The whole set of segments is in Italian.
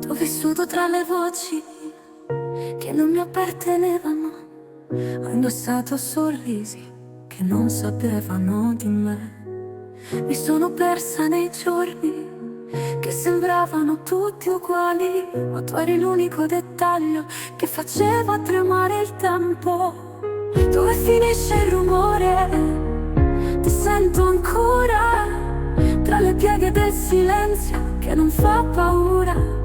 Ho vissuto tra le voci che non mi appartenevano. Ho indossato sorrisi che non sapevano di me. Mi sono persa nei giorni che sembravano tutti uguali, ma tu eri l'unico dettaglio che faceva tremare il tempo. Dove finisce il rumore? Ti sento ancora tra le pieghe del silenzio che non fa paura.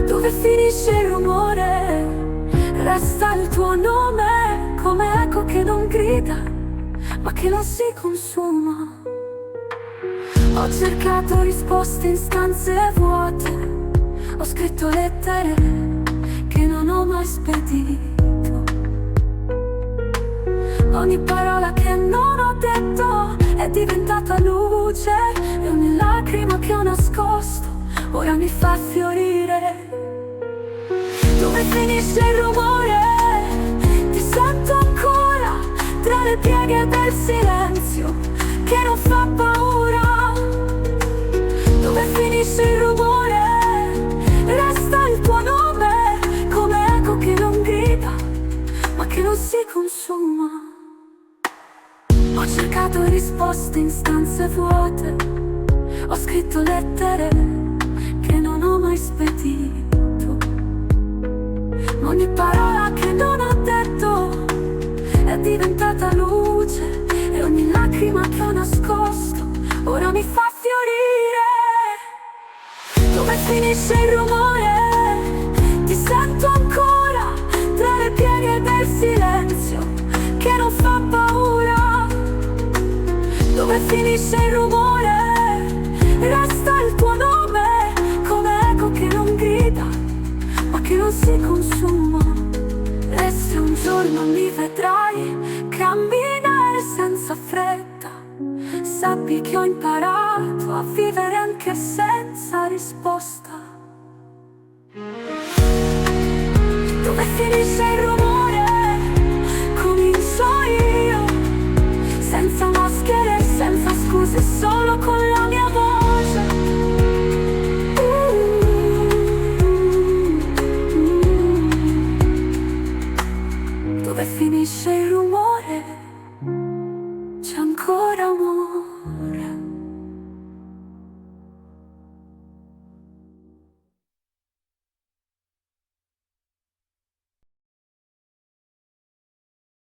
Dove finisce il rumore? Resta il tuo nome come eco che non grida, ma che non si consuma. Ho cercato risposte in stanze vuote, ho scritto lettere che non ho mai spedito. Ogni parola che non ho detto è diventata luce, e ogni lacrima che ho nascosto ora mi fa fiorire. Dove finisce il rumore? Ti sento ancora tra le pieghe del silenzio che non fa paura. Dove finisce il rumore? Resta il tuo nome come eco che non grida, ma che non si consuma. Ho cercato risposte in stanze vuote, ho scritto lettere che non ho mai spedito. Ma ogni parola che non ho detto è diventata luce, e ogni lacrima che ho nascosto ora mi fa fiorire. Dove finisce il rumore? Ti sento ancora tra le pieghe del silenzio che non fa paura. Dove finisce il rumore? Resta il tuo nome come eco che non grida, ma che non si consuma. E se un giorno mi vedrai camminare senza fretta, sappi che ho imparato a vivere anche senza risposta. Dove finisce il rumore?